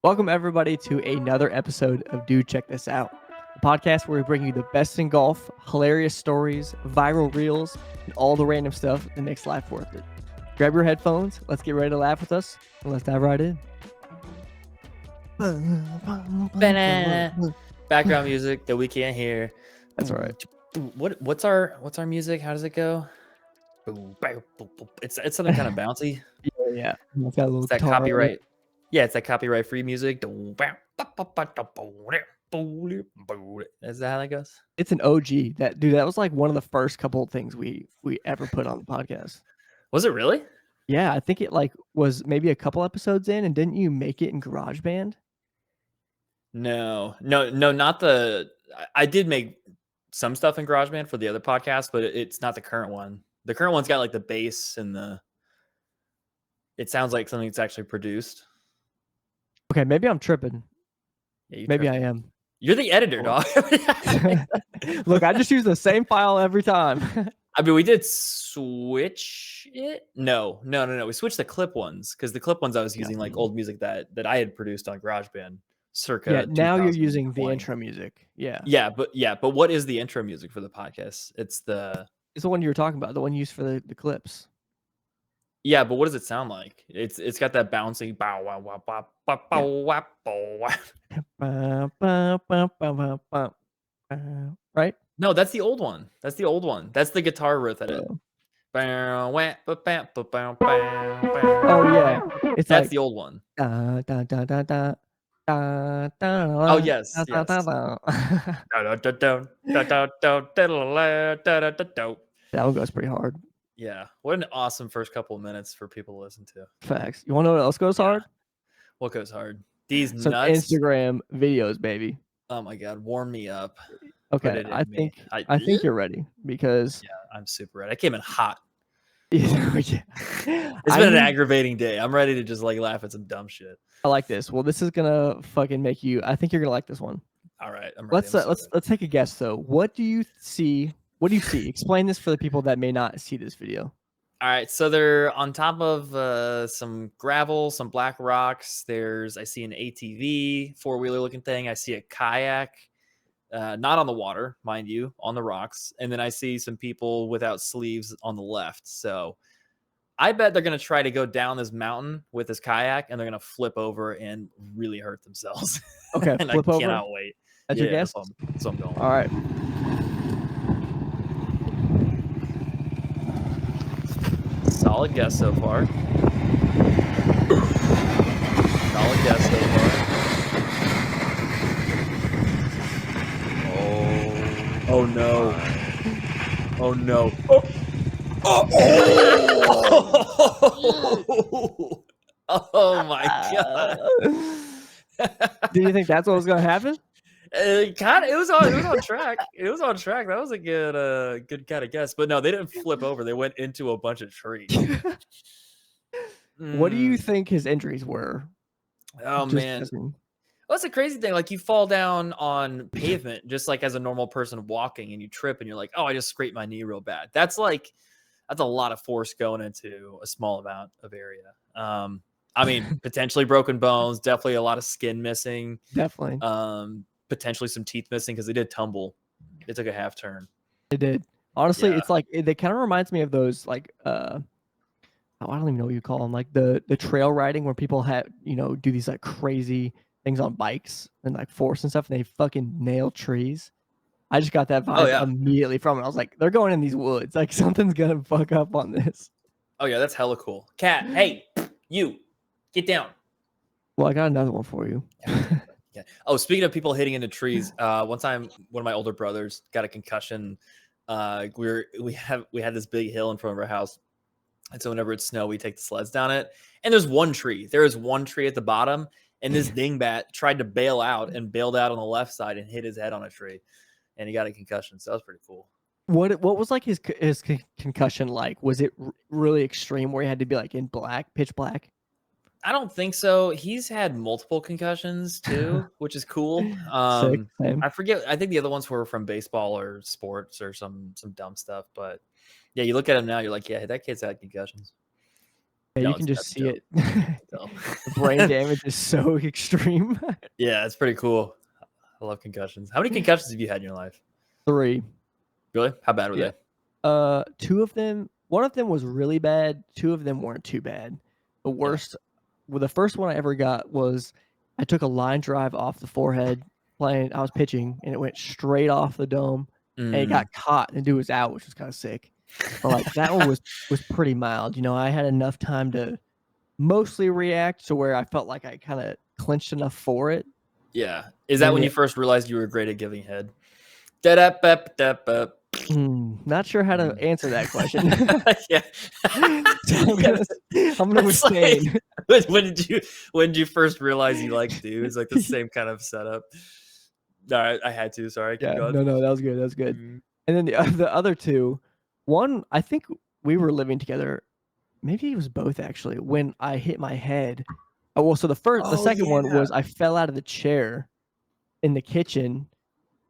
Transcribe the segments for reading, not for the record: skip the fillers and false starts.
Welcome, everybody, to another episode of Dude Check This Out, a podcast where we bring you the best in golf, hilarious stories, viral reels, and all the random stuff that makes life worth it. Grab your headphones, let's get ready to laugh with us, and let's dive right in. Background music that we can't hear. That's all right. What's our music? How does it go? It's something kind of bouncy. Yeah. It's got a little It's that guitar on it. copyright. Yeah, it's that copyright free music. Is that how that goes? It's an OG. That was like one of the first couple of things we ever put on the podcast. Was it really? Yeah, I think it was maybe a couple episodes in, and didn't you make it in GarageBand? No, not the. I did make some stuff in GarageBand for the other podcast, but it's not the current one. The current one's got like the bass and the. It sounds like something that's actually produced. Okay, maybe I'm tripping. Yeah, maybe I am. You're the editor, dog. Look, I just use the same file every time. I mean, we did switch it. No. We switched the clip ones because the clip ones I was using like old music that I had produced on GarageBand circa. Yeah, now you're using the intro music. Yeah. But what is the intro music for the podcast? It's the one you were talking about, the one used for the clips. Yeah, but what does it sound like? It's got that bouncy bow wow wow bow bow bow wow. Right? No, that's the old one. That's the guitar riff at it. Oh yeah, that's the old one. Oh yes. That one goes pretty hard. Yeah, what an awesome first couple of minutes for people to listen to. Facts. You want to know what else goes hard? What goes hard? These Some nuts. Instagram videos, baby. Oh my god, warm me up. Okay, I think you're ready because I'm super ready. I came in hot. It's been an aggravating day. I'm ready to just like laugh at some dumb shit. I like this. Well, this is gonna fucking make you. I think you're gonna like this one. All right, I'm ready. Let's take a guess though. What do you see? Explain this for the people that may not see this video. All right, so they're on top of some gravel, some black rocks. I see an ATV, four-wheeler looking thing. I see a kayak, not on the water, mind you, on the rocks. And then I see some people without sleeves on the left. So I bet they're going to try to go down this mountain with this kayak, and they're going to flip over and really hurt themselves. Okay, and flip I over? cannot wait. That's your guess? That's what I'm going. All right. Solid guess so far. Oh no. Oh no. Oh my god. Do you think that's what was gonna happen? It was on track. It was on track. That was a good kind of guess. But no, they didn't flip over. They went into a bunch of trees. What do you think his injuries were? Oh man. Well, that's a crazy thing. Like you fall down on pavement just like as a normal person walking, and you trip and you're like, oh, I just scraped my knee real bad. That's a lot of force going into a small amount of area. I mean, potentially broken bones, definitely a lot of skin missing. Definitely. Potentially some teeth missing because they did tumble. It took a half turn. It did. Honestly, it's like it kind of reminds me of those like I don't even know what you call them, like the trail riding where people do these like crazy things on bikes and like force and stuff, and they fucking nail trees. I just got that vibe immediately from it. I was like, they're going in these woods. Like something's gonna fuck up on this. Oh yeah, that's hella cool. Cat, hey, you, get down. Well, I got another one for you. Yeah. Oh, speaking of people hitting into trees, one time one of my older brothers got a concussion. We had this big hill in front of our house, and so whenever it's snow, we take the sleds down it. And there's one tree. There is one tree at the bottom, and this dingbat tried to bail out and bailed out on the left side and hit his head on a tree, and he got a concussion. So that was pretty cool. What was like his concussion like? Was it really extreme where he had to be like in pitch black? I don't think so. He's had multiple concussions too, which is cool. Sick, same. I forget. I think the other ones were from baseball or sports or some dumb stuff. But yeah, you look at him now, you're like, yeah, that kid's had concussions. Yeah, you can just That's see dope. it. Dope. The brain damage is so extreme. Yeah, it's pretty cool. I love concussions. How many concussions have you had in your life? 3. Really? How bad were Yeah. they? 2 of them, one of them was really bad, 2 of them weren't too bad. The Yeah. worst well, the first one I ever got was I took a line drive off the forehead playing I was pitching, and it went straight off the dome, and it Mm. got caught, and the dude was out, which was kinda sick. But, like, that one was pretty mild, you know, I had enough time to mostly react to where I felt like I kinda clinched enough for it. Yeah. Is that And when you it first realized you were great at giving head? Da-da-ba-da-ba. not sure how to Mm. answer that question. Yeah. So Yeah, I'm gonna it's like, abstain. when did you first realize you liked dudes? Like the same kind of setup. No, I had to. Sorry, keep Yeah, going. no, that was good, that was good. Mm. And then the other 2, one, I think we were living together, maybe it was both actually, when I hit my head. Oh, well, so the Oh second one yeah. was I fell out of the chair in the kitchen,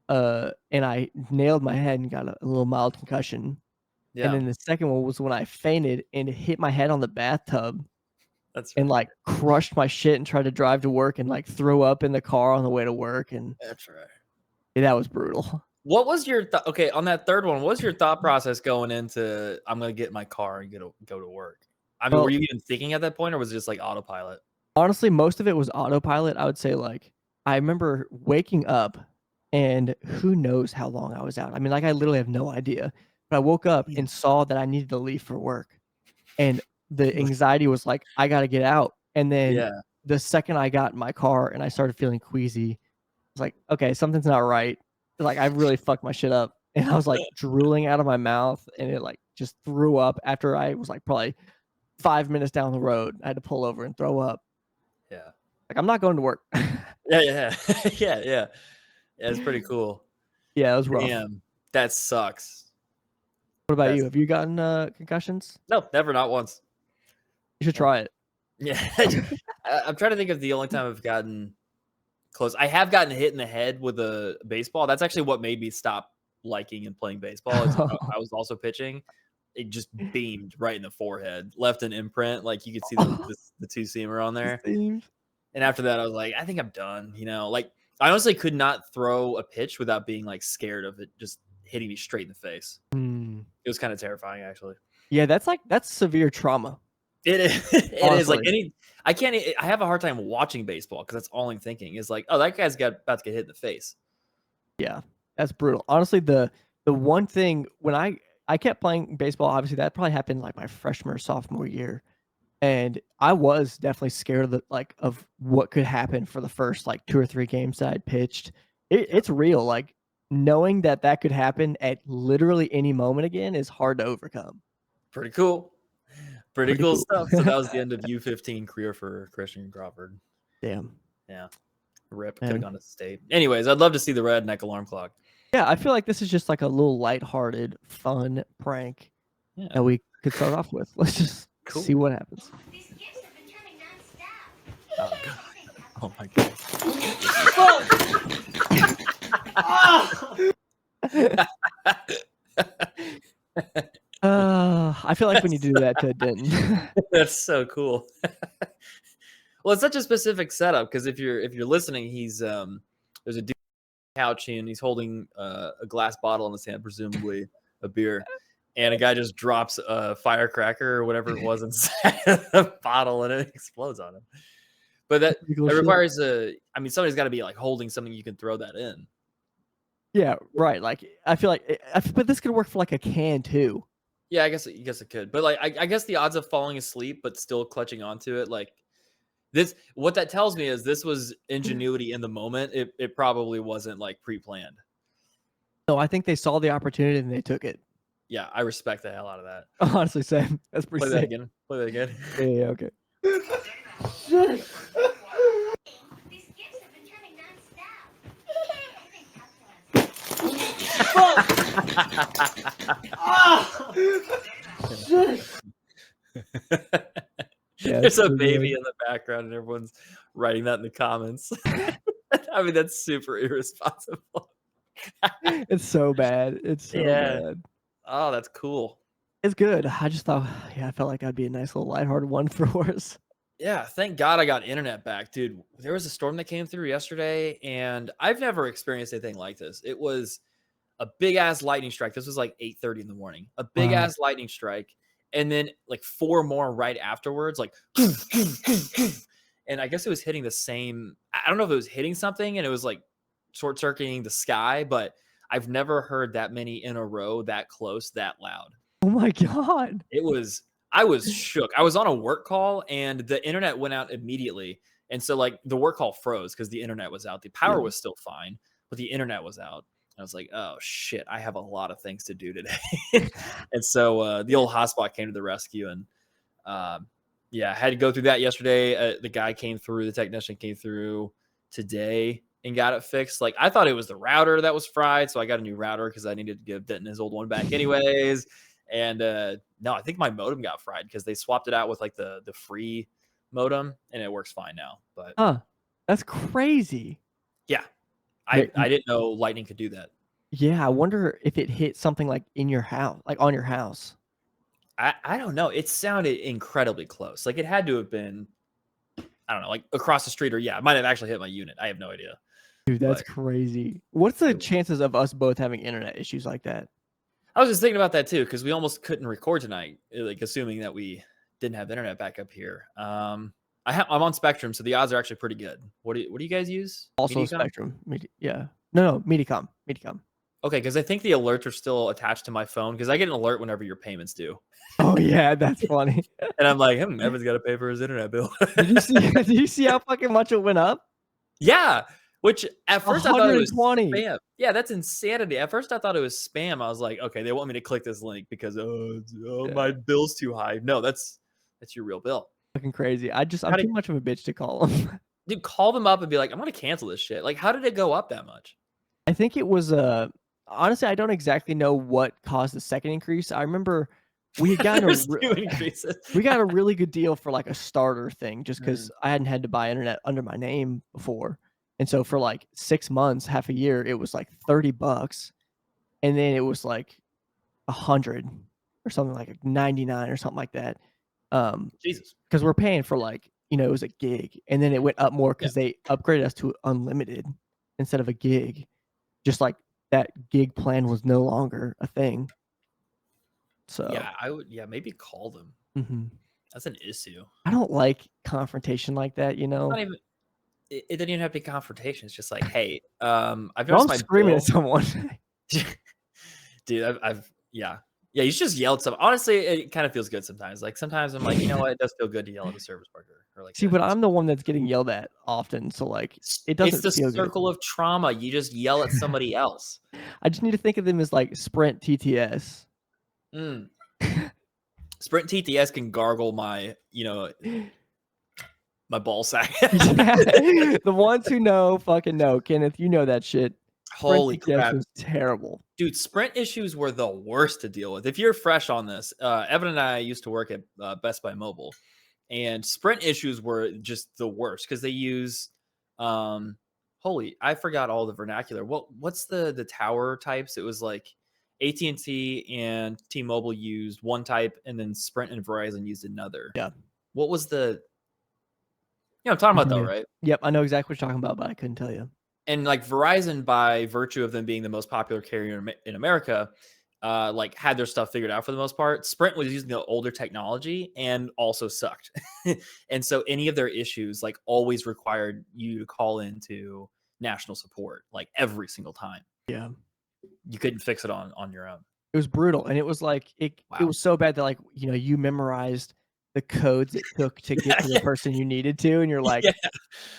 and I nailed my head and got a little mild concussion. And Yeah. then the second one was when I fainted and hit my head on the bathtub That's and, right. like, crushed my shit and tried to drive to work and, like, threw up in the car on the way to work, and That's right. yeah, that was brutal. What was your okay, on that third one, what was your thought process going into I'm gonna get in my car and go to work? I mean, were Well, you even thinking at that point or was it just like autopilot? honestly, most of it was autopilot. I would say, like, I remember waking up and who knows how long I was out. I mean, like, I literally have no idea. But I woke up Yeah. and saw that I needed to leave for work, and the anxiety was like, "I gotta get out." And then Yeah. the second I got in my car and I started feeling queasy, I was like, "Okay, something's not right." Like, I really fucked my shit up, and I was, like, drooling out of my mouth, and it, like, just threw up after I was, like, probably 5 minutes down the road. I had to pull over and throw up. Yeah. Like, I'm not going to work. Yeah, yeah. Yeah, yeah. Yeah, it's pretty cool. Yeah, it was rough. Damn, that sucks. What about you? That's Have you gotten, concussions? no, never, not once. You should No. try it. Yeah. I'm trying to think of the only time I've gotten close. I have gotten hit in the head with a baseball. That's actually what made me stop liking and playing baseball is I was also pitching. It just beamed right in the forehead, left an imprint, like, you could see the two-seamer on It there, seems and after that, I was like, "I think I'm done," you know? Like, I honestly could not throw a pitch without being, like, scared of it just hitting me straight in the face. mm. It was kinda terrifying, actually. Yeah, that's severe trauma, It is it is, like, honestly. I can't I have a hard time watching baseball because that's all I'm thinking is like, "Oh, that guy's about to get hit in the face." Yeah, that's brutal. Honestly, the one thing when I kept playing baseball, obviously, that probably happened, like, my freshman or sophomore year, and I was definitely scared of of what could happen for the first, like, 2 or 3 games that I'd pitched. Yeah. It's real, like, knowing that that could happen at literally any moment again is hard to overcome. Pretty cool. Pretty Pretty cool cool. stuff. So that was the end of U15 career for Christian Crawford. Damn, Yeah. Rip. Could have man. gone to state. Anyways, I'd love to see the redneck alarm clock. Yeah, I feel like this is just, like, a little lighthearted, fun prank Yeah. that we could start off with. Let's just see Cool. what happens. These gifts have been coming Oh nonstop. god. Oh my god. I feel like we need to do that to Denton. That's so cool. Well, it's such a specific setup because if you're listening, he's there's a dude couch and he's holding a glass bottle in his hand, presumably a beer, and a guy just drops a firecracker or whatever it was inside of the bottle and it explodes on him. But that Pretty cool it shit. requires I mean, somebody's got to be like holding something you can throw that in. Yeah, right, like, I feel like but this could work for, like, a can too. Yeah, I guess it could, but like I guess the odds of falling asleep but still clutching onto it, like this, what that tells me is this was ingenuity in the moment. It probably wasn't like pre-planned. No, I think they saw the opportunity and they took it. Yeah, I respect the hell out of that. Honestly, same. That's pretty Play that sick. again. Play that again. Yeah, yeah, okay. These gifts have been coming nonstop. Yeah, There's it's a pretty baby good. in the background and everyone's writing that in the comments. I mean, that's super irresponsible. It's so bad. It's so Yeah. bad. Oh, that's cool. It's good. I just thought, yeah, I felt like I'd be a nice little lighthearted one for horse. Yeah, thank God I got internet back, dude. There was a storm that came through yesterday, and I've never experienced anything like this. It was a big ass lightning strike. This was like 8:30 in the morning. A big Wow. ass lightning strike, and then like four more right afterwards, like and I guess it was hitting the same. I don't know if it was hitting something and it was like short circuiting the sky, but I've never heard that many in a row that close, that loud. Oh my god. It was I was shook. I was on a work call and the internet went out immediately. And so like the work call froze because the internet was out. The power Yeah. was still fine, but the internet was out. I was like, oh shit, I have a lot of things to do today. And so the old hotspot came to the rescue and yeah, I had to go through that yesterday. The guy came through, the technician came through today and got it fixed. Like I thought it was the router that was fried, so I got a new router because I needed to give Denton his old one back anyways. And no, I think my modem got fried because they swapped it out with like the free modem, and it works fine now. But Huh. That's crazy. yeah, Yeah, I didn't know lightning could do that. yeah, I wonder if it hit something like in your house, like on your house. I don't know. It sounded incredibly close. Like it had to have been, I don't know, like across the street, or yeah, it might have actually hit my unit. I have no idea. Dude, that's But crazy. What's the it was- chances of us both having internet issues like that? I was just thinking about that too because we almost couldn't record tonight, like assuming that we didn't have internet back up here. I'm on Spectrum, so the odds are actually pretty good. What do you guys use? Also Mediacom? Spectrum. Yeah. No, Mediacom. Mediacom. Okay, because I think the alerts are still attached to my phone because I get an alert whenever your payments due, Oh yeah, that's funny. and I'm like, Evan's got to pay for his internet bill. Did you see how fucking much it went up? Yeah, which at first I thought it was 120. spam. Yeah, that's insanity. At first I thought it was spam. I was like, okay, they want me to click this link because Yeah. my bill's too high. No, that's your real bill. Fucking crazy. I'm How too did much of a bitch to call them. dude call them up and be like, I'm gonna cancel this shit? Like, how did it go up that much? I think it was honestly, I don't exactly know what caused the second increase. I remember we had gotten There's two increases. we got a really good deal for like a starter thing just Mm. because I hadn't had to buy internet under my name before. And so for like 6 months, half a year, it was like $30. And then it was like 100 or something like 99 or something like that. Jesus. Because we're paying for like, it was a gig. And then it went up more because they upgraded us to unlimited instead of a gig. Just like that gig plan was no longer a thing. So Yeah, I would. Yeah, maybe call them. mhm. That's an issue. I don't like confrontation like that, It's not even. It doesn't even have to be confrontation. It's just like, hey, I've Well, noticed I'm my screaming bill. at someone. Dude, yeah. You should just yell at someone. Honestly, it kind of feels good sometimes. Like sometimes I'm like, you know what? It does feel good to yell at a service worker or like. See, but I'm the one that's getting yelled at often, so like it doesn't It's the feel good. circle of trauma. You just yell at somebody else. I just need to think of them as like Sprint TTS. Mm. Sprint TTS can gargle my ball sack. Yeah. The ones who know fucking know. Kenneth, you know that shit. Sprint Holy TTS crap. was terrible. Dude, Sprint issues were the worst to deal with. If you're fresh on this, Evan and I used to work at Best Buy Mobile, and Sprint issues were just the worst because they use, I forgot all the vernacular. What's the tower types? It was like AT&T and T-Mobile used one type, and then Sprint and Verizon used another. Yeah. What was the? I'm talking about though, right? Yep, I know exactly what you're talking about, but I couldn't tell you. And like Verizon, by virtue of them being the most popular carrier in America, like had their stuff figured out for the most part. Sprint was using the older technology and also sucked. And so any of their issues like always required you to call into national support like every single time. Yeah. You couldn't fix it on your own. It was brutal. And it was like it Wow. was so bad that like, you memorized the codes it took to get to the person you needed to, and you're like, Yeah.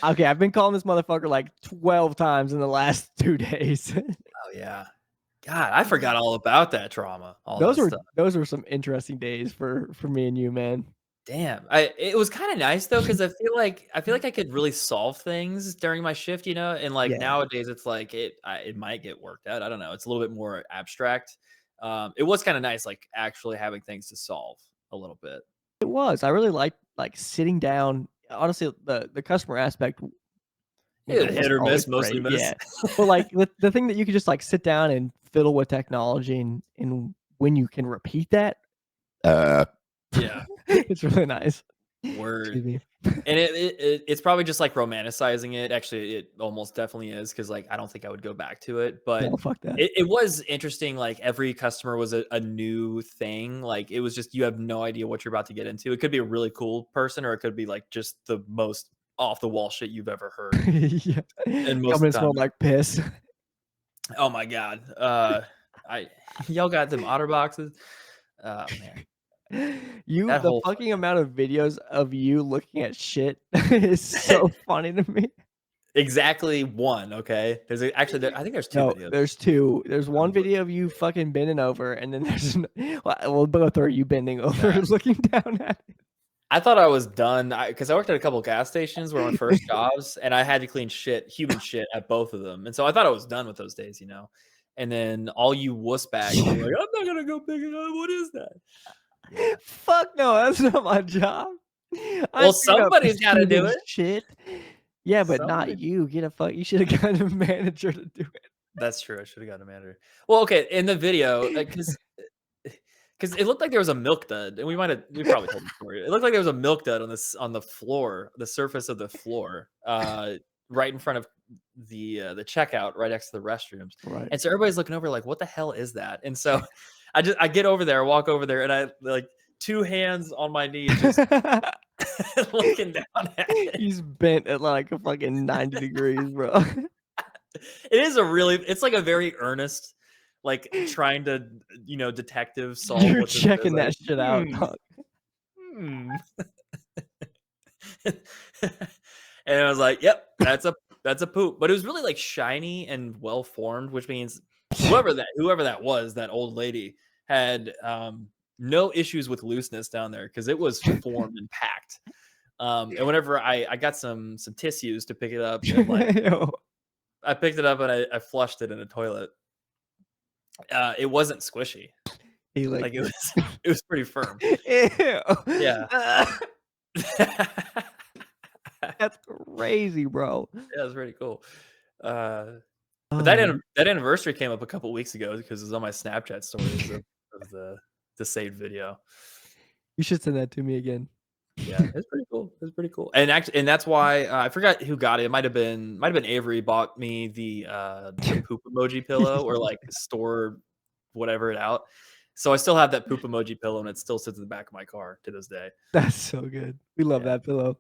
okay, I've been calling this motherfucker like 12 times in the last 2 days. Oh yeah. God, I forgot all about that trauma. Those that were stuff. some interesting days for me and you, man. Damn. It was kind of nice though, because I feel like I could really solve things during my shift, and like Yeah. nowadays it's like it might get worked out. I don't know. It's a little bit more abstract. It was kind of nice, like actually having things to solve a little bit. It was. I really liked like sitting down. Honestly, the customer aspect Yeah, wasn't hit or always miss, mostly great. miss. Yeah. But like the thing that you could just like sit down and fiddle with technology and when you can repeat that, Yeah. It's really nice. Word. Excuse me. And it's probably just like romanticizing it. Actually, it almost definitely is because like I don't think I would go back to it. But No, fuck that. it was interesting. Like every customer was a new thing. Like it was just you have no idea what you're about to get into. It could be a really cool person, or it could be like just the most off the wall shit you've ever heard. Yeah. And most Coming of to the time, smell like piss. oh my god, I y'all got them otter boxes. Oh man, that The whole fucking amount of videos of you looking at shit is so funny to me. exactly one. Okay, actually I think there's two No, videos. there's 2. There's one video of you fucking bending over, and then there's well, both are you bending over, Yeah. looking down at it. I thought I was done because I worked at a couple of gas stations were my first jobs, and I had to clean human shit at both of them, and so I thought I was done with those days, And then all you wuss bags were like, "I'm not gonna go pick it up. What is that?" Yeah. Fuck no, that's not my job. I Well, pick up somebody's got to do human it. shit. Yeah, but not Somebody. you. You should have gotten a manager to do it. That's true. I should have gotten a manager. Well, okay, in the video, because it looked like there was a milk dud, and we probably told the story. It looked like there was a milk dud on the floor, the surface of the floor, right in front of the checkout, right next to the restrooms. Right. And so everybody's looking over, like, what the hell is that? And so I get over there, walk over there, and I like 2 hands on my knees, just looking down at it. He's bent at like a fucking 90 degrees, bro. It's like a very earnest, like trying to, detective solve. You're what this is, checking like, that shit out, dog. And I was like, "Yep, that's a poop." But it was really like shiny and well formed, which means whoever that was, that old lady had no issues with looseness down there because it was formed and packed. And whenever I got some tissues to pick it up, and like Yo. I picked it up and I flushed it in a toilet. It wasn't squishy. He Like it was pretty firm. Ew. Yeah. That's crazy, bro. Yeah, it was pretty cool. But Oh, that anniversary came up a couple weeks ago because it was on my Snapchat stories of the saved video. you should send that to me again. Yeah, it's pretty cool. It's pretty cool. And actually, and that's why I forgot who got it. It might have been Avery bought me the poop emoji pillow or like store whatever it out. So I still have that poop emoji pillow and it still sits in the back of my car to this day. That's so good. We love Yeah. that pillow.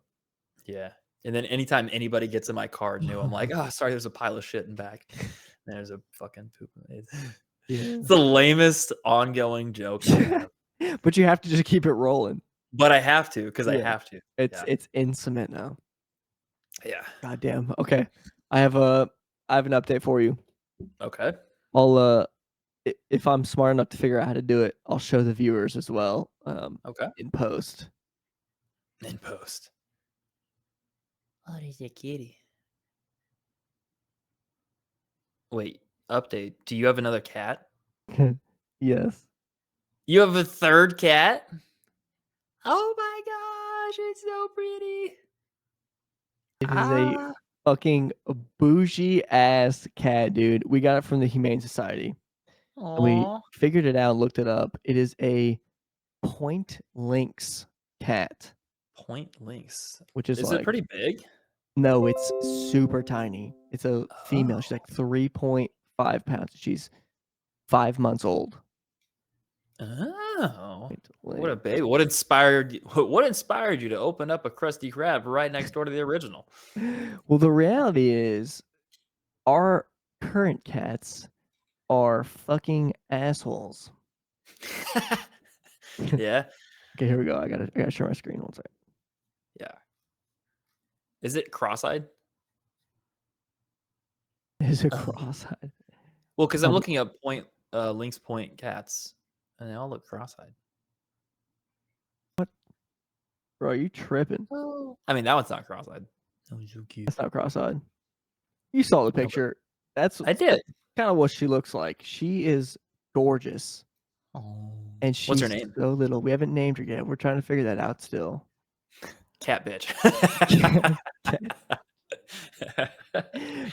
Yeah. And then anytime anybody gets in my car new, I'm like, oh, sorry, there's a pile of shit in back. And there's a fucking poop. It's the lamest ongoing joke I have. But you have to just keep it rolling. But I have to because I Yeah. have to. It's in cement now. Yeah. God damn. Okay. I have an update for you. Okay. I'll if I'm smart enough to figure out how to do it, I'll show the viewers as well. Okay. In post. In post. What is it, kitty? Wait, update. Do you have another cat? Yes. You have a third cat? Oh my gosh, it's so pretty. It is a fucking bougie ass cat, dude. We got it from the Humane Society. And we figured it out, looked it up. It is a point lynx cat, Point lynx. which is Is like it pretty big? no, it's super tiny. It's a female. She's like 3.5 pounds. She's 5 months old. Oh, Point what a lynx. baby! What inspired you to open up a Krusty Krab right next door to the original? Well, the reality is, our current cats are fucking assholes. Yeah, Okay, here we go. I gotta share my screen. One second. yeah. Is it cross-eyed? Is it Oh. cross-eyed? Well, because I'm looking up lynx point cats, and they all look cross-eyed. Bro, are you tripping? Oh, I mean that one's not cross-eyed. Oh, he's so cute. That's not cross-eyed. You saw the picture. That's I did. kind of what she looks like. She is gorgeous. Oh, And she's what's her name? so little. We haven't named her yet. We're trying to figure that out still. Cat bitch.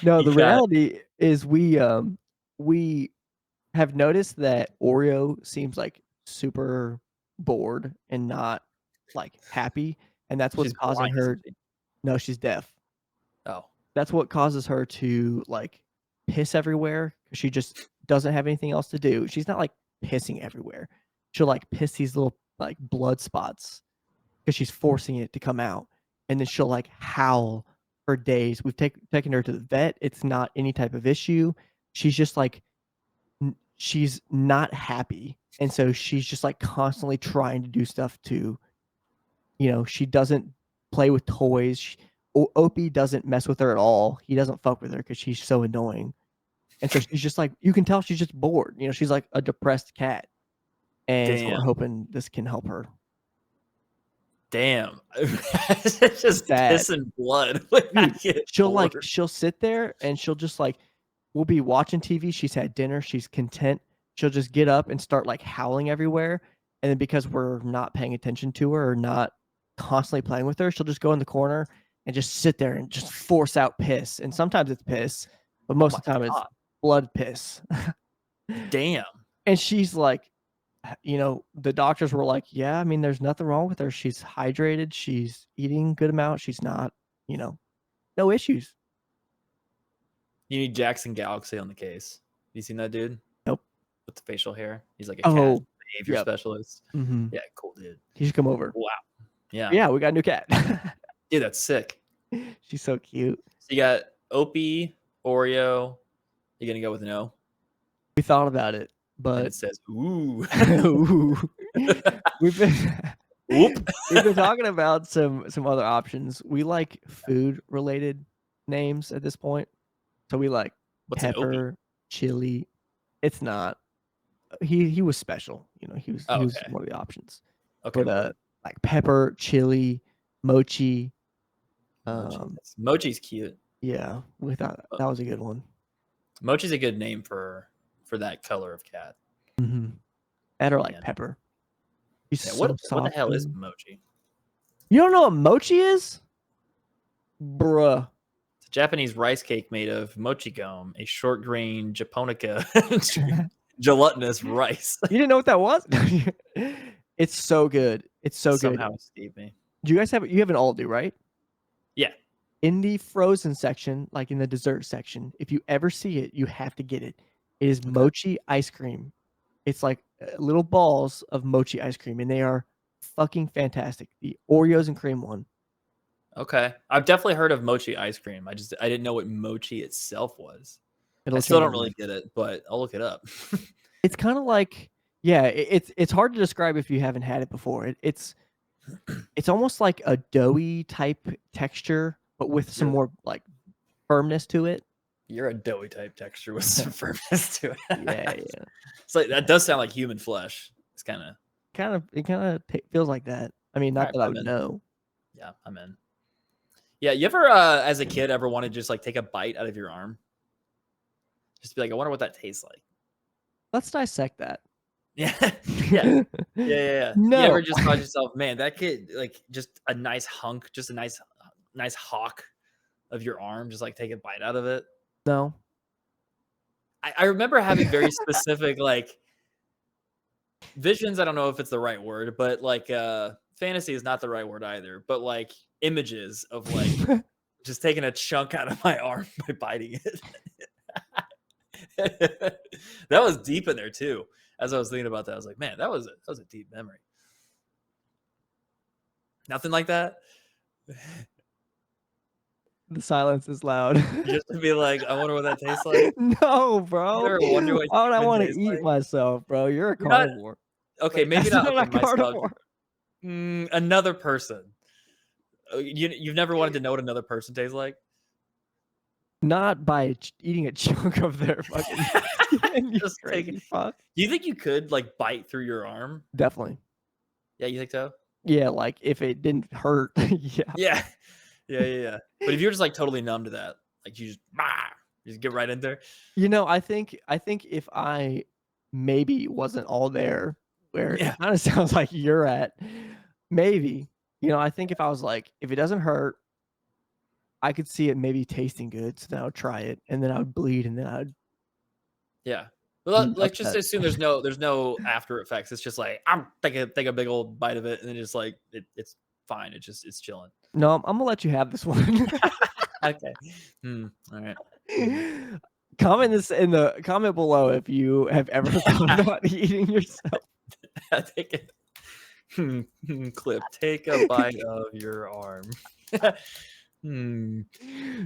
No, You the got it. reality is we have noticed that Oreo seems like super bored and not like happy, and that's what's She's causing blind, her. isn't she? No, she's deaf. Oh, That's what causes her to like piss everywhere because she just doesn't have anything else to do. She's not like pissing everywhere. She'll like piss these little like blood spots because she's forcing it to come out, and then she'll like howl for days. We've taken her to the vet. It's not any type of issue. She's just like she's not happy, and so she's just like constantly trying to do stuff to, she doesn't play with toys. Opie doesn't mess with her at all. He doesn't fuck with her because she's so annoying, and so she's just like you can tell she's just bored. She's like a depressed cat, and so we're damn. hoping this can help her. Damn. It's just Sad. piss and blood. When I Dude, get she'll bored. she'll sit there and she'll just like we'll be watching TV. She's had dinner. She's content. She'll just get up and start like howling everywhere. And then because we're not paying attention to her or not constantly playing with her, she'll just go in the corner and just sit there and just force out piss. And sometimes it's piss, but most of the time it's God. blood piss. Damn. And she's like, the doctors were like, yeah, I mean, there's nothing wrong with her. She's hydrated. She's eating good amount. She's not, no issues. You need Jackson Galaxy on the case. You seen that dude? Nope. With the facial hair. He's like a cat Oh, behavior yep. specialist. Mm-hmm. Yeah, cool dude. He should come over. Wow. Yeah. Yeah, we got a new cat. Dude, that's sick. She's so cute. So you got Opie, Oreo. You gonna go with no? We thought about it, And but it says ooh. Ooh. we've been Whoop. we've been talking about some other options. We like food related names at this point. So we like What's an Opie? pepper, chili. It's not. He was special. He was Oh, he was okay. one of the options. Okay. But like pepper, chili, mochi. Mochi's cute. Yeah, we thought that was a good one. Mochi's a good name for that color of cat. Mm-hmm. That or like Yeah. pepper. He's Yeah, so what the soft, hell is dude. mochi? You don't know what mochi is? Bruh. It's a Japanese rice cake made of mochi gum, a short grain japonica gelatinous rice. You didn't know what that was? It's so good. It's so good. Somehow escaped me. Do you guys have an Aldi, right? Yeah. In the frozen section, like in the dessert section, if you ever see it, you have to get it. It is mochi ice cream. It's like little balls of mochi ice cream, and they are fucking fantastic. The Oreos and cream one. Okay. I've definitely heard of mochi ice cream. I didn't know what mochi itself was. It'll I still change don't your really life. get it, but I'll look it up. It's kind of like, yeah, it's hard to describe if you haven't had it before. It's almost like a doughy type texture, but with some more like firmness to it. You're a doughy type texture with some firmness to it. Yeah. It's like that does sound like human flesh. It's kind of Feels like that. I mean, not Alright, that I I'm would in. know. Yeah, I'm in. Yeah, you ever as a kid ever want to just like take a bite out of your arm? Just be like, I wonder what that tastes like. Let's dissect that. Yeah. Yeah. Yeah. No. You ever just thought to yourself, man, that kid like just a nice hunk, just a nice hawk of your arm, just like take a bite out of it. No. I remember having very specific like visions. I don't know if it's the right word, but like fantasy is not the right word either, but like images of like just taking a chunk out of my arm by biting it. That was deep in there too. As I was thinking about that, I was like, man, that was a deep memory. Nothing like that. The silence is loud. Just to be like, I wonder what that tastes like. No, bro. You ever wonder what Why would I human want to tastes eat like? myself, bro? You're a You're not- carnivore. Okay, maybe That's not a okay, myself. carnivore. Another person. You've never wanted to know what another person tastes like? Not by eating a chunk of their fucking skin, you Just crazy take- fuck. Do you think you could like bite through your arm? Definitely. Yeah, you think so? Yeah, like if it didn't hurt. Yeah. Yeah. But if you're just like totally numb to that, like you just get right in there. I think if I maybe wasn't all there where Yeah. it kind of sounds like you're at, maybe. I think if I was like, if it doesn't hurt, I could see it maybe tasting good, so then I would try it, and then I would bleed, and then I'd. Yeah. Well, let's just upset. assume there's no after effects. It's just like I'm take a big old bite of it, and then just like it's fine. It's chilling. No, I'm gonna let you have this one. Okay. All right. Comment this in the comment below if you have ever thought about eating yourself. Take it. Clip. Take a bite of your arm. Dude,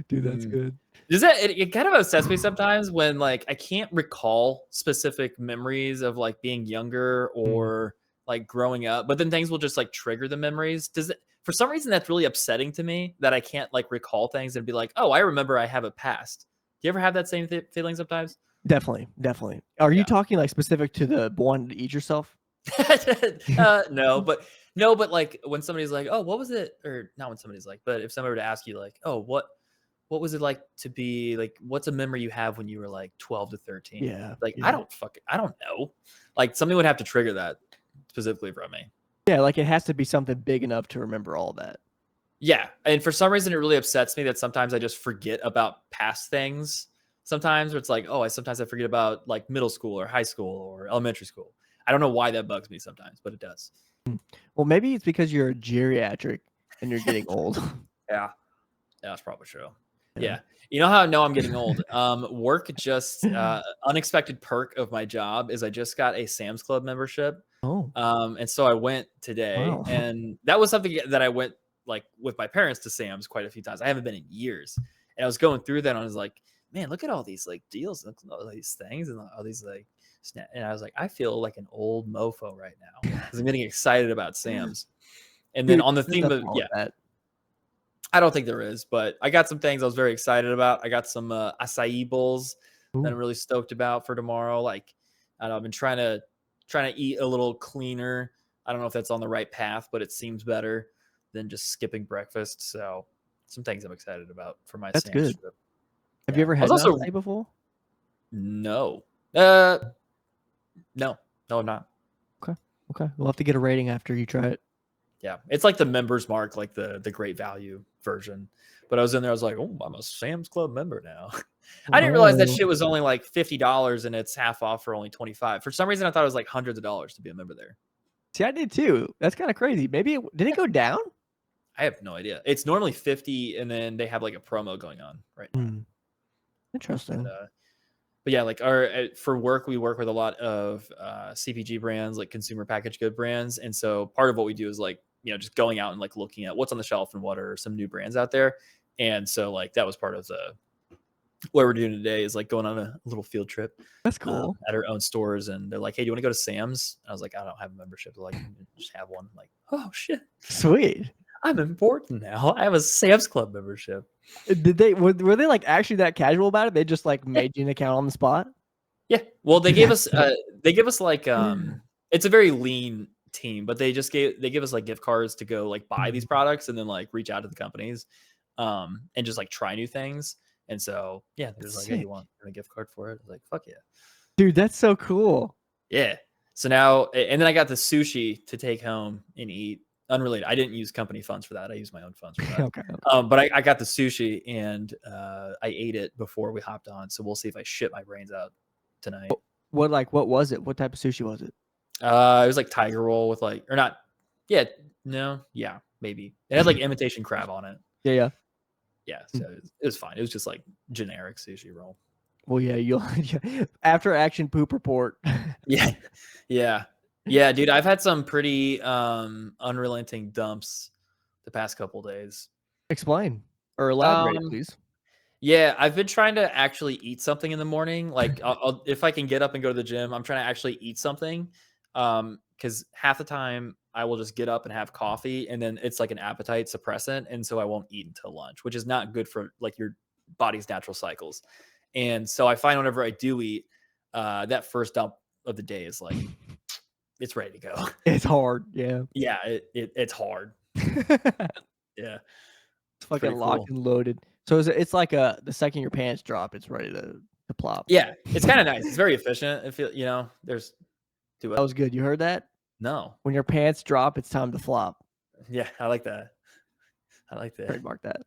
that's good. Does that it kind of upsets me sometimes when like I can't recall specific memories of like being younger or like growing up, but then things will just like trigger the memories. Does it for some reason that's really upsetting to me that I can't like recall things and be like, oh, I remember I have a past. Do you ever have that same feeling sometimes? Definitely. Are you Yeah. talking like specific to the wanting to eat yourself? No, but like when somebody's like, oh, what was it? Or not when somebody's like, but if somebody were to ask you like, oh, what was it like to be like, what's a memory you have when you were like 12 to 13? Yeah. Like, yeah. I don't know. Like something would have to trigger that specifically from me. Yeah, like it has to be something big enough to remember all that. Yeah. And for some reason, it really upsets me that sometimes I just forget about past things. Sometimes where it's like, oh, sometimes I forget about like middle school or high school or elementary school. I don't know why that bugs me sometimes, but it does. Well, maybe it's because you're a geriatric and you're getting old. Yeah. That's probably true. Yeah. Yeah. You know how I know I'm getting old? Work just unexpected perk of my job is I just got a Sam's Club membership. Oh, And so I went today, wow. and that was something that I went like with my parents to Sam's quite a few times. I haven't been in years, and I was going through that, and I was like, man, look at all these like deals, look at all these things, and all these like and I was like, I feel like an old mofo right now because I'm getting excited about Sam's. And then Dude, on the there's theme nothing of wrong with that. I don't think there is, but I got some things I was very excited about. I got some acai bowls that I'm Ooh. really stoked about for tomorrow. Like, I don't know, I've been trying to eat a little cleaner. I don't know if that's on the right path, but it seems better than just skipping breakfast. So, some things I'm excited about for my That's Sam's good. trip. Have Yeah. you ever I had was also acai before? no, no, I'm not. Okay. We'll have to get a rating after you try it. Yeah, it's like the members mark, like the great value version. But I was in there, I was like, oh, I'm a Sam's Club member now. I didn't realize that Oh. shit was only like $50 and it's half off for only 25. For some reason, I thought it was like hundreds of dollars to be a member there. See, I did too. That's kind of crazy. Maybe did it go down? I have no idea. It's normally 50, and then they have like a promo going on right now. Interesting. But yeah, like for work, we work with a lot of CPG brands, like consumer packaged good brands, and so part of what we do is like just going out and like looking at what's on the shelf and what are some new brands out there. And so like that was part of what we're doing today is like going on a little field trip. That's cool. At our own stores, and they're like, "Hey, do you want to go to Sam's?" I was like, "I don't have a membership." They're like, "Just have one." I'm like, oh shit, Sweet. I'm important now. I have a Sam's Club membership. Did they were they like actually that casual about it? They just like made you an account on the spot? Yeah. Well, they gave us like it's a very lean team, but they give us like gift cards to go like buy these products and then like reach out to the companies and just like try new things. And so yeah, they're just like, "Hey, you want a gift card for it?" I was like, "Fuck yeah." Dude, that's so cool. Yeah. So now and then I got the sushi to take home and eat. Unrelated. I didn't use company funds for that. I used my own funds for that. Okay. But I got the sushi and I ate it before we hopped on. So we'll see if I shit my brains out tonight. What was it? What type of sushi was it? It was like tiger roll with like, or not. Yeah, no, yeah, maybe it had like imitation crab on it. Yeah. Yeah, so it was fine. It was just like generic sushi roll. Well, yeah, you'll after action poop report. Yeah, dude. I've had some pretty unrelenting dumps the past couple days. Explain or elaborate, please. Yeah, I've been trying to actually eat something in the morning. Like, if I can get up and go to the gym, I'm trying to actually eat something. Because half the time I will just get up and have coffee, and then it's like an appetite suppressant, and so I won't eat until lunch, which is not good for like your body's natural cycles. And so I find whenever I do eat, that first dump of the day is like, it's ready to go. It's hard. Yeah. Yeah, it's hard. Yeah. It's fucking locked and loaded. So it's like the second your pants drop, it's ready to plop. Yeah, it's kind of nice. It's very efficient. If there's that was good. You heard that? No. When your pants drop, it's time to flop. Yeah, I like that. I like that. Trademark that.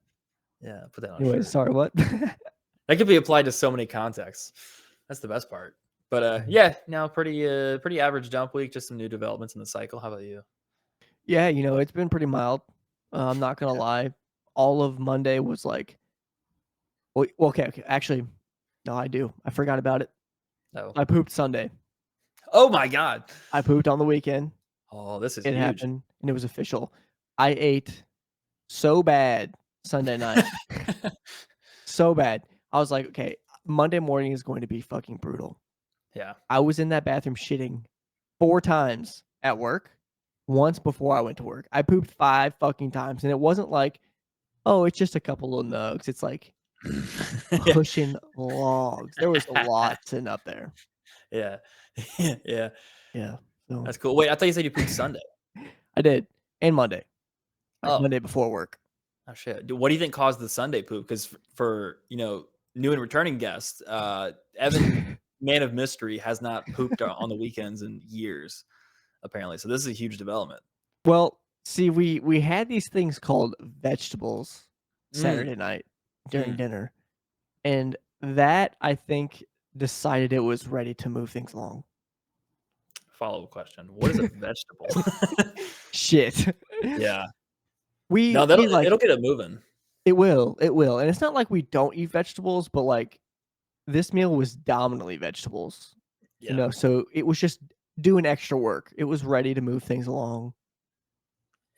Yeah, put that on. Anyway, sorry, what? That could be applied to so many contexts. That's the best part. But yeah, no, pretty average dump week. Just some new developments in the cycle. How about you? Yeah, it's been pretty mild. I'm not gonna lie. All of Monday was like, well, okay. Actually, no, I do. I forgot about it. No. I pooped Sunday. Oh my god. I pooped on the weekend. Oh, this is It huge. happened, and it was official. I ate so bad Sunday night, so bad. I was like, okay, Monday morning is going to be fucking brutal. Yeah. I was in that bathroom shitting 4 times at work, once before I went to work. I pooped 5 fucking times, and it wasn't like, "Oh, it's just a couple little nugs." It's like pushing logs. There was a lot sitting up there. Yeah. Yeah. Yeah, so That's cool. Wait, I thought you said you pooped Sunday. I did, and Monday, like Oh. Monday before work. Oh shit. What do you think caused the Sunday poop? Because for new and returning guests, Evan, man of mystery, has not pooped on the weekends in years, apparently. So this is a huge development. Well, see, we had these things called vegetables Mm, Saturday night during mm. dinner, and that, I think, decided it was ready to move things along. Follow-up question. What is a vegetable? Shit. Yeah. We No, like it'll get it moving. it will, and it's not like we don't eat vegetables, but, like, this meal was dominantly vegetables, Yeah. so it was just doing extra work. It was ready to move things along.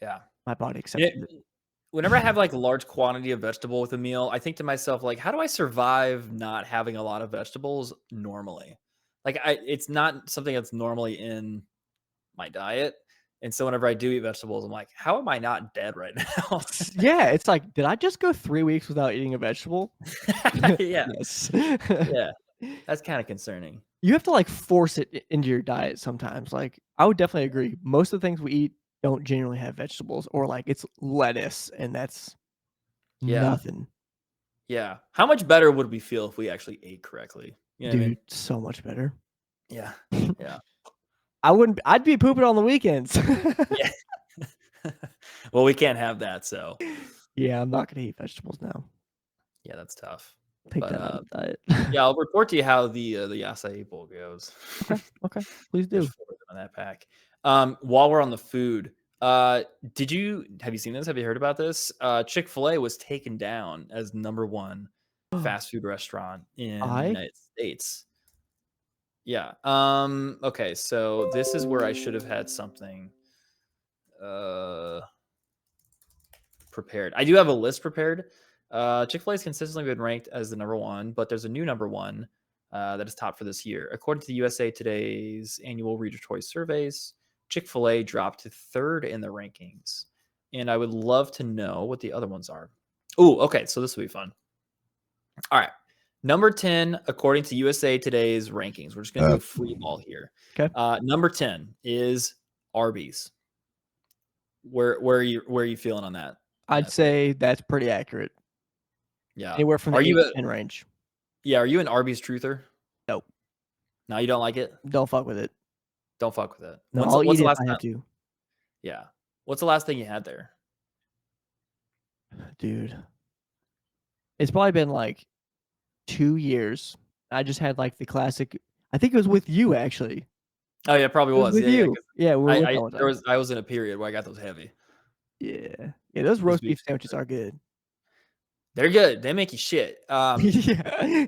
Yeah. My body Yeah, accepted it. whenever I have like a large quantity of vegetable with a meal, I think to myself, like, how do I survive not having a lot of vegetables normally? Like, it's not something that's normally in my diet. And so whenever I do eat vegetables, I'm like, how am I not dead right now? Yeah, it's like, did I just go 3 weeks without eating a vegetable? Yeah. Yes. Yeah. That's kind of concerning. You have to, like, force it I into your diet sometimes, like, I would definitely agree. Most of the things we eat don't genuinely have vegetables, or, like, it's lettuce, and that's Yeah. nothing. Yeah. How much better would we feel if we actually ate correctly? You know what I mean? Dude, so much better. Yeah. Yeah. I'd be pooping on the weekends. Yeah. Well, we can't have that. So Yeah, I'm not gonna eat vegetables now. yeah, that's tough. Take But that out of the diet. yeah, I'll report to you how the acai bowl goes. Okay, please There's do. 4 of them in that pack. While we're on the food, have you seen this? Have you heard about this? Chick-fil-A was taken down as #1 fast food restaurant in the I United States. Yeah. Okay, so this is where I should have had something uh prepared. I do have a list prepared. Chick-fil-A has consistently been ranked as the #1, but there's a new #1 that is top for this year. According to the USA Today's annual Reader Choice surveys, Chick-fil-A dropped to 3rd in the rankings. And I would love to know what the other ones are. Oh, okay. So this will be fun. All right. Number 10, according to USA Today's rankings. We're just going to do free ball here. Okay. Number 10 is Arby's. Where are you feeling on that? I'd say that's pretty accurate. Yeah. Anywhere from the Are 8 you to 10 range. Are you an Arby's truther? Nope. No, you don't like it? Don't fuck with it. Don't fuck with it. No, What's I'll eat the it if last I time? have to. Yeah. What's the last thing you had there? Dude. It's probably been, like, 2 years. I just had, like, the classic I think it was with you, actually. Oh, yeah, it probably It was was. with Yeah, yeah. you. 'Cause Yeah, we were with that one time. I was in a period where I got those heavy. Yeah. Yeah, those Those roast beef beef sandwiches are good. They're good. They make you shit. Yeah.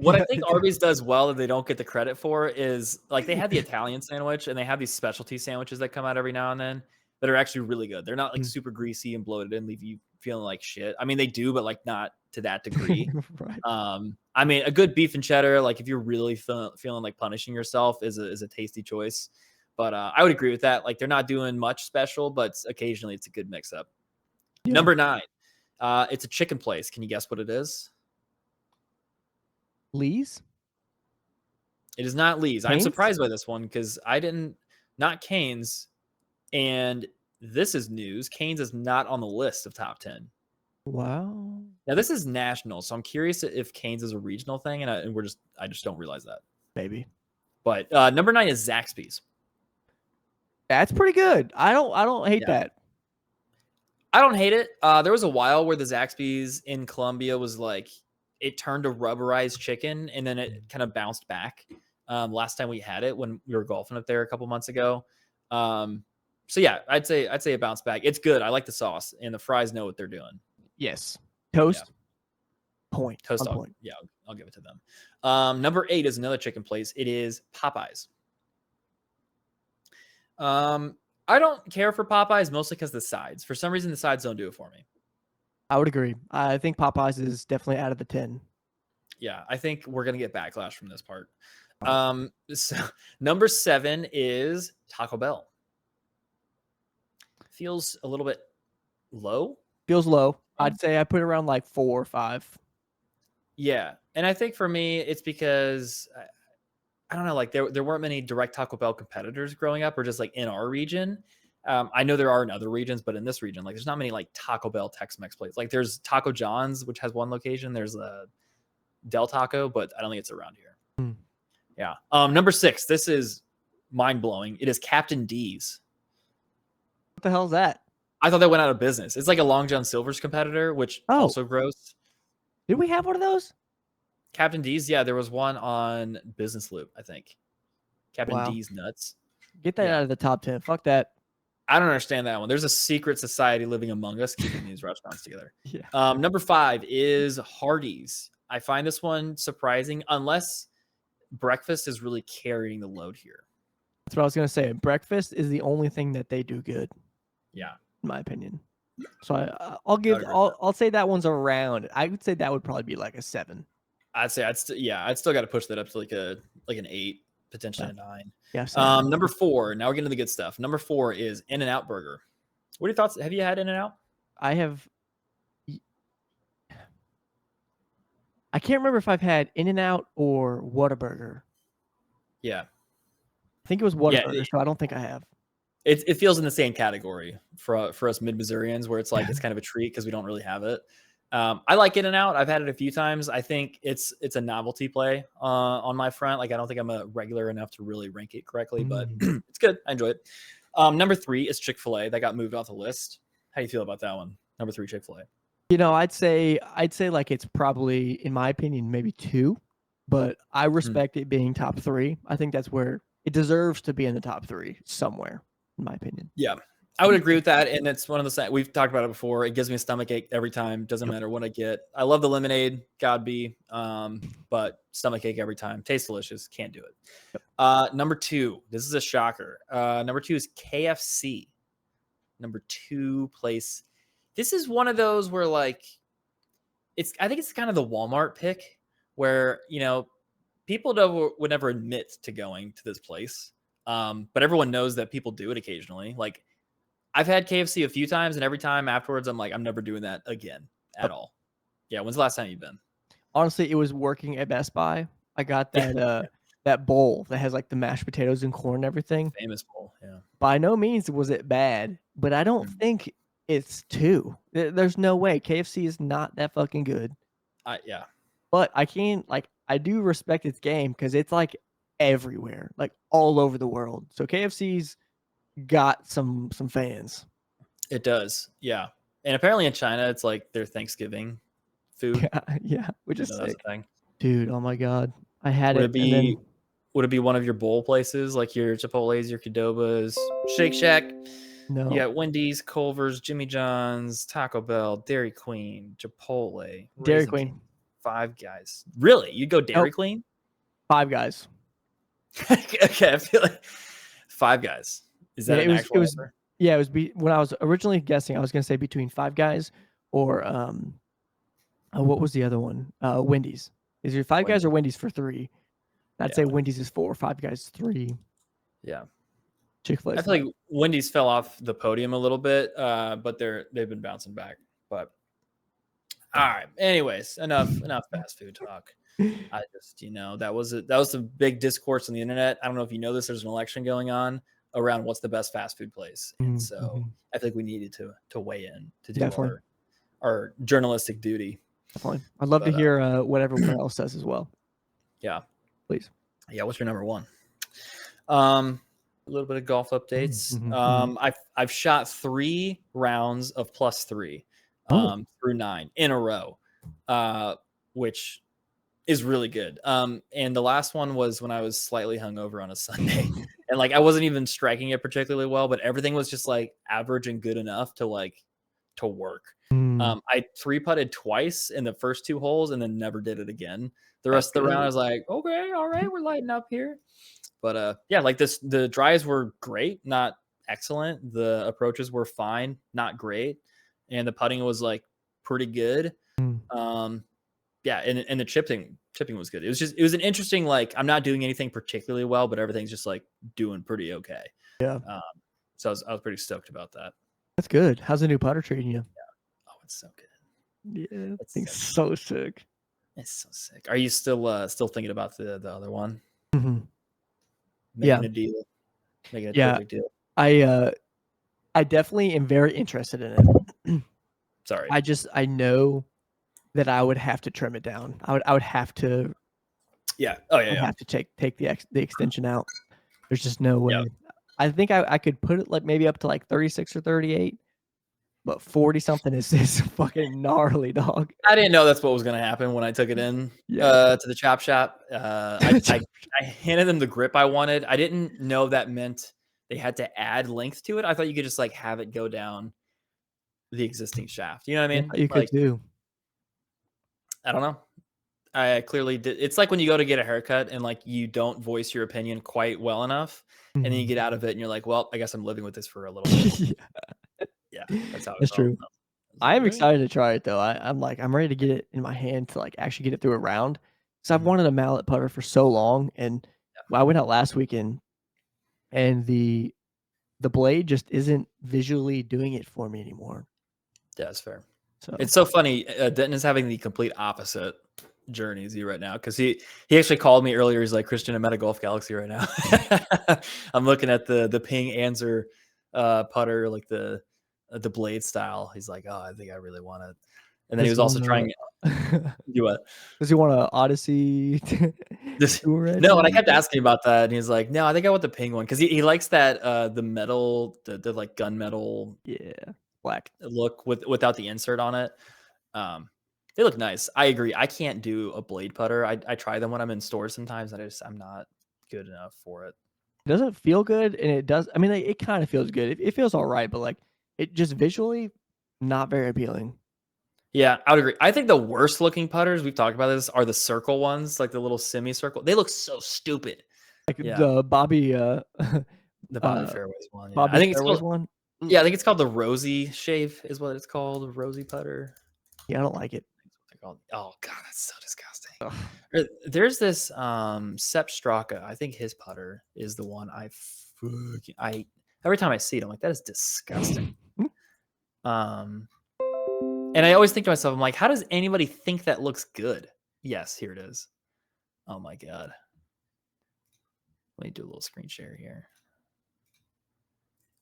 What I Yeah. think Arby's does well that they don't get the credit for is like they have the Italian sandwich and they have these specialty sandwiches that come out every now and then that are actually really good. They're not like Mm. super greasy and bloated and leave you feeling like shit. I mean, they do, but like not to that degree. Right. I mean, a good beef and cheddar, like if you're really feeling like punishing yourself, is a tasty choice. But I would agree with that. Like they're not doing much special, but occasionally it's a good mix up. Yeah. Number 9, it's a chicken place. Can you guess what it is? Lee's? It is not Lee's. I'm Cane's? surprised by this one because I didn't, not Cane's. And this is news. Cane's is not on the list of top 10. Wow. Now this is national, so I'm curious if Cane's is a regional thing, and I just don't realize that. Maybe. But number 9 is Zaxby's. That's pretty good. I don't hate that. I don't hate it. There was a while where the Zaxby's in Columbia was like it turned to rubberized chicken, and then it kind of bounced back. last time we had it when we were golfing up there a couple months ago. So yeah, I'd say it bounced back. It's good. I like the sauce, and the fries know what they're doing. Yes. Toast. Point. Toast On dog. point. Yeah, I'll give it to them. Number 8 is another chicken place. It is Popeyes. I don't care for Popeyes mostly because the sides. For some reason, the sides don't do it for me. I would agree. I think Popeyes is definitely out of the 10. Yeah, I think we're gonna get backlash from this part. Oh. So number 7 is Taco Bell. Feels a little bit low. Feels low. I'd say I put it around like 4 or 5. Yeah, and I think for me, it's because I don't know, like there weren't many direct Taco Bell competitors growing up, or just like in our region. I know there are in other regions, but in this region, like there's not many like Taco Bell Tex-Mex places. Like there's Taco John's, which has one location. There's a Del Taco, but I don't think it's around here. Hmm. Yeah. Number 6. This is mind blowing. It is Captain D's. What the hell is that? I thought they went out of business. It's like a Long John Silver's competitor, which also gross. Did we have one of those? Captain D's, yeah, there was one on Business Loop, I think. Captain Wow. D's nuts. Get that out of the top 10. Fuck that. I don't understand that one. There's a secret society living among us keeping these restaurants together. Yeah. Number 5 is Hardee's. I find this one surprising, unless breakfast is really carrying the load here. That's what I was gonna say. Breakfast is the only thing that they do good. Yeah, in my opinion. So I'll say that one's around. I would say that would probably be like a 7. I'd say I'd still got to push that up to like an 8, potentially a 9. Yeah. Number 4. Now we're getting to the good stuff. Number 4 is In-N-Out Burger. What are your thoughts? Have you had In-N-Out? I have. I can't remember if I've had In-N-Out or Whataburger. Yeah, I think it was Whataburger, so I don't think I have. It feels in the same category for us mid-Missourians, where it's like it's kind of a treat because we don't really have it. I like In-N-Out. I've had it a few times. I think it's a novelty play on my front. Like I don't think I'm a regular enough to really rank it correctly, but it's good. I enjoy it. Number 3 is Chick-fil-A. That got moved off the list. How do you feel about that one? Number 3, Chick-fil-A. You know, I'd say like it's probably, in my opinion, maybe 2, but I respect it being top 3. I think that's where it deserves to be in the top 3 somewhere, in my opinion. Yeah, I would agree with that. And it's one of the we've talked about it before. It gives me a stomach ache every time. Doesn't matter what I get. I love the lemonade, God be, but stomach ache every time. Tastes delicious. Can't do it. Number 2. This is a shocker. Number 2 is KFC. Number 2 place. This is one of those where like I think it's kind of the Walmart pick where, you know, people would never admit to going to this place. But everyone knows that people do it occasionally. Like I've had KFC a few times, and every time afterwards, I'm like, I'm never doing that again at all. Yeah. When's the last time you've been? Honestly, it was working at Best Buy. I got that that bowl that has like the mashed potatoes and corn and everything. Famous bowl. Yeah. By no means was it bad, but I don't think it's 2. There's no way. KFC is not that fucking good. Yeah. But I do respect its game because it's like everywhere, like all over the world. So KFC's got some fans. It does. Yeah. And apparently in China, it's like their Thanksgiving food. Yeah, which is That's sick. a thing. Dude, oh my God. I had Would it. Would it be one of your bowl places, like your Chipotle's, your Qdoba's, Shake Shack? No. You got Wendy's, Culver's, Jimmy John's, Taco Bell, Dairy Queen, Chipotle, Dairy Raising Queen. Cane, Five Guys. Really? You'd go Dairy Queen? Five Guys. Okay, I feel like Five Guys. Is that an actual answer? Yeah, it was when I was originally guessing, I was gonna say between Five Guys or what was the other one? Wendy's. Is it Five Guys or Wendy's for 3? I'd say Wendy's is 4, Five Guys is 3. Yeah. Chick-fil-A. I feel like Wendy's fell off the podium a little bit, but they've been bouncing back. But all right. Anyways, enough fast food talk. I just, that was the big discourse on the internet. I don't know if you know this. There's an election going on around what's the best fast food place, and so I think we needed to weigh in to do our journalistic duty. Definitely. I'd love to hear what everyone else says as well. Yeah, please. Yeah, what's your number 1? A little bit of golf updates. I've shot 3 rounds of +3 through 9 in a row, which is really good. And the last one was when I was slightly hungover on a Sunday, and like I wasn't even striking it particularly well, but everything was just like average and good enough to work. I 3-putted twice in the first 2 holes and then never did it again. The rest of the round, I was like, okay, all right, we're lighting up here. But yeah, like the drives were great, not excellent. The approaches were fine, not great, and the putting was like pretty good. Yeah, and the chipping was good. It was an interesting, like, I'm not doing anything particularly well, but everything's just like doing pretty okay. Yeah. So I was pretty stoked about that. That's good. How's the new putter treating you? Oh, it's so good. Yeah, It's thing's so so sick. It's so sick. Are you still thinking about the other one? Mhm. Making a deal. Making a Yeah. terrific deal. I definitely am very interested in it. Sorry. I know that I would have to trim it down. I would have to Yeah. Oh I yeah. would Yeah. have to take the extension out. There's just no way. Yep. I think I could put it like maybe up to like 36 or 38, but 40 something is fucking gnarly, dog. I didn't know that's what was gonna happen when I took it in Yeah. to the chop shop. I handed them the grip I wanted. I didn't know that meant they had to add length to it. I thought you could just like have it go down the existing shaft. You know what I mean? You could Like, do. I don't know. I clearly did. It's like when you go to get a haircut and like you don't voice your opinion quite well enough, and then you get out of it and you're like, well, I guess I'm living with this for a little bit. Yeah, that's how it That's felt. true. I I am was like, excited to try it though. I'm ready to get it in my hand to like actually get it through a round. Because I've Mhm. wanted a mallet putter for so long, and I went out last weekend, and the blade just isn't visually doing it for me anymore. Yeah, that's fair. So It's so funny. Denton is having the complete opposite journey as you right now, because he actually called me earlier. He's like, Christian, I'm at a Golf Galaxy right now. I'm looking at the Ping Anser putter, like the blade style. He's like, oh, I think I really want it. And then he was also trying do what? Does he want an Odyssey tour No, and I edition? kept asking about that, and he's like, no, I think I want the Ping one, because he likes that the metal, the like gunmetal Yeah, black. look without the insert on it. They look nice. I agree. I can't do a blade putter. I try them when I'm in stores sometimes, and I'm not good enough for it. It doesn't feel good, and it does. I mean, like, it kind of feels good. It feels all right, but like it just visually not very appealing. Yeah, I would agree. I think the worst looking putters, we've talked about this, are the circle ones, like the little semicircle. They look so stupid. Like Yeah. the Bobby The Bobby Fairways one. Yeah. Bobby I think it's Fairways called, one. yeah, I think it's called the Rosy Shave is what it's called. Rosy putter. Yeah, I don't like it. Oh god, that's so disgusting. Ugh. There's this Sepp Straka. I think his putter is the one I every time I see it, I'm like, that is disgusting. And I always think to myself, I'm like, how does anybody think that looks good? Yes, here it is. Oh my god. Let me do a little screen share here.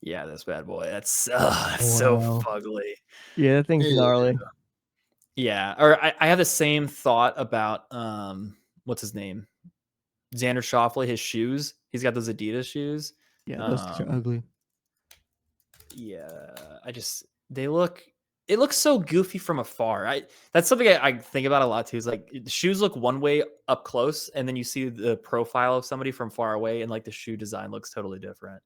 Yeah, this bad boy. That's so fugly. Yeah, that thing's gnarly. Yeah, or I have the same thought about what's his name? Xander Schauffele, his shoes. He's got those Adidas shoes. Yeah, those things are ugly. Yeah, it looks so goofy from afar. That's something I think about a lot too. Is like the shoes look one way up close, and then you see the profile of somebody from far away, and like the shoe design looks totally different.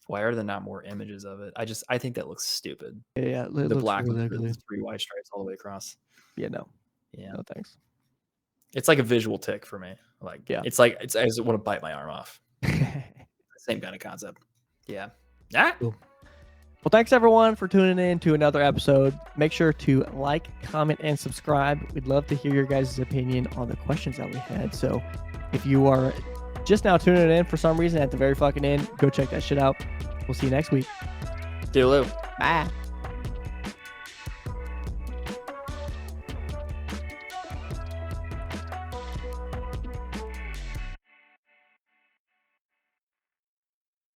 Why are there not more images of it? I think that looks stupid. Yeah, The black really with ugly. the 3 white stripes all the way across. Yeah, no. Yeah, No thanks. it's like a visual tick for me. Like, yeah, it's like I just want to bite my arm off. Same kind of concept. Yeah. Cool. Well, thanks everyone for tuning in to another episode. Make sure to like, comment, and subscribe. We'd love to hear your guys' opinion on the questions that we had. So if you are just now tuning in for some reason at the very fucking end, go check that shit out. We'll see you next week. Doodaloo. Bye.